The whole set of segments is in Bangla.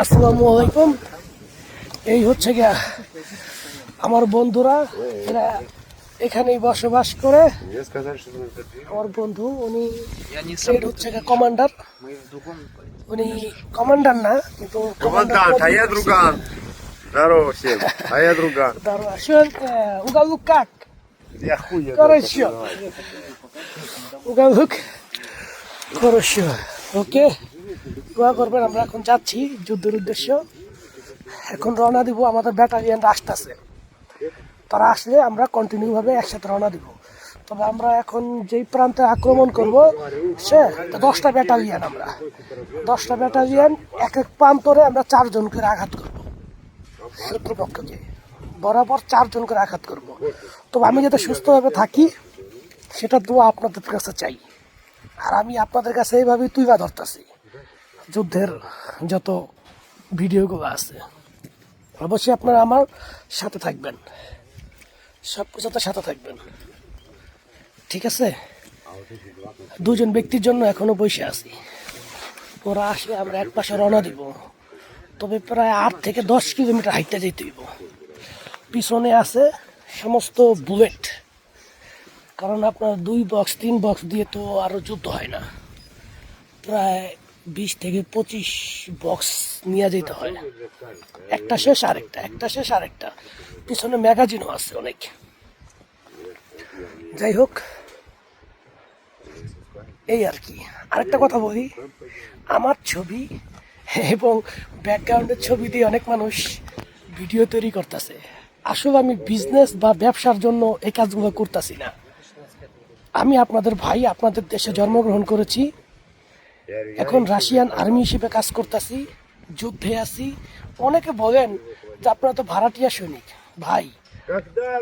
আসসালামু আলাইকুম। এই হচ্ছে গিয়া আমার বন্ধুরা, এরা এখানেই বসবাস করে। আমার বন্ধু উনি হচ্ছে গিয়া কমান্ডার, উনি কমান্ডার না কিন্তু Командант, а я друган. Здорово всем, а я друган. уголок как? Я хуй я Хорошо. Уголок хорошо. ওকে, দোয়া করবেন। আমরা এখন যাচ্ছি যুদ্ধের উদ্দেশ্য। এখন রওনা দিব, আমাদের ব্যাটালিয়ান আসতেছে। তারা আসলে আমরা কন্টিনিউ ভাবে একসাথে রওনা দিব। তবে আমরা এখন যেই প্রান্তে আক্রমণ করব সে 10টা ব্যাটালিয়ান, আমরা 10টা ব্যাটালিয়ান এক এক প্রান্তরে আমরা 4 জন করে আঘাত করব। শত্রুপক্ষকে বরাবর 4 জন করে আঘাত করব। তবে আমি যাতে সুস্থভাবে থাকি সেটা দোয়া আপনাদের কাছে চাই। আর আমি আপনাদের কাছে এইভাবেই তুইবা ধরতেছি যুদ্ধের যত ভিডিওগুলো আছে। অবশ্যই আপনারা আমার সাথে থাকবেন, সব কিছুতে সাথে থাকবেন, ঠিক আছে? 2 জন ব্যক্তির জন্য এখনো বসে আছি। ওরা আসলে আমরা এক পাশে রওনা দিব। তবে প্রায় 8 থেকে 10 কিলোমিটার হাইটে যেতে দিব। পিছনে আছে সমস্ত বুলেট, কারণ আপনার 2 বক্স 3 বক্স দিয়ে তো আরো যুদ্ধ হয় না। প্রায় 20 থেকে 25 বক্স নিয়ে যেতে হয়। একটা শেষ আরেকটা, একটা শেষ আরেকটা। পিছনে ম্যাগাজিনও আছে অনেক। যাই হোক, এই আর কি। আরেকটা কথা বলি, আমার ছবি এবং ব্যাকগ্রাউন্ডের ছবি দিয়ে অনেক মানুষ ভিডিও তৈরি করতেছে। আসলে আমি বিজনেস বা ব্যবসার জন্য এই কাজগুলো করতেছি না। আমি আপনাদের ভাই, আপনাদের দেশে জন্মগ্রহণ করেছি। এখন রাশিয়ান আর্মি হিসেবে কাজ করতেছি, যুদ্ধে আছি। অনেকে বলেন যে আপনারা তো ভাড়াটিয়া সৈনিক। ভাই,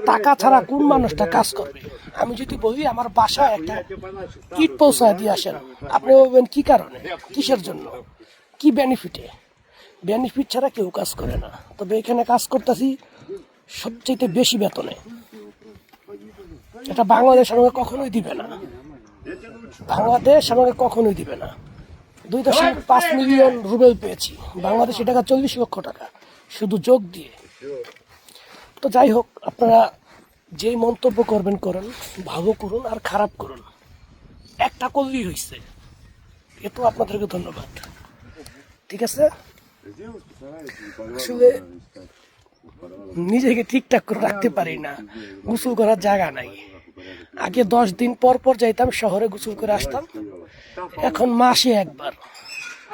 টাকা ছাড়া কোন মানুষটা কাজ করবে? আমি যদি বলি আমার বাসায় একটা কিট পৌঁছায় দিয়ে আসেন, আপনি বলবেন কি কারণে, কিসের জন্য, কি বেনিফিটে? বেনিফিট ছাড়া কেউ কাজ করে না। তবে এখানে কাজ করতেছি সবচেয়ে বেশি বেতনে। এটা বাংলাদেশ আমাকে কখনোই দিবে না, বাংলাদেশ আমাকে কখনোই দিবে না। 2.5 মিলিয়ন রুবেল পেয়েছি, বাংলাদেশি টাকা 40 লক্ষ টাকা শুধু যোগ দিয়ে। তো যাই হোক, আপনারা যেই মন্তব্য করবেন করেন, ভালো করুন আর খারাপ করুন, একটা করলেই হয়েছে। এতো আপনাদেরকে ধন্যবাদ, ঠিক আছে? আসলে নিজেকে ঠিকঠাক করে রাখতে পারি না, গোসল করার জায়গা নাই। আগে 10 দিন পর পর যাইতাম শহরে, গোসল করে আসতাম। এখন মাসে একবার।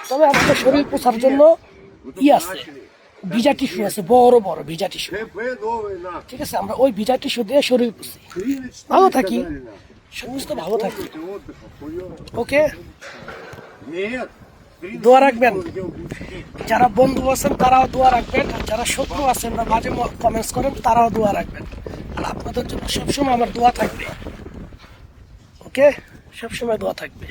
তবে আমাদের শরীর পোছার জন্য কি আছে, ভিজা টিস্যু আছে, বড় বড় ভিজা টিস্যু, ঠিক আছে? আমরা ওই ভিজা টিস্যু দিয়ে শরীর পুছি, ভালো থাকি, সমস্ত ভালো থাকি। ওকে, দোয়া রাখবেন। যারা বন্ধু আছেন তারাও দোয়া রাখবেন, আর যারা শত্রু আছেন বা মাঝে কমেন্টস করেন তারাও দোয়া রাখবেন। আর আপনাদের জন্য সবসময় আমার দোয়া থাকবে। ওকে, সবসময় দোয়া থাকবে।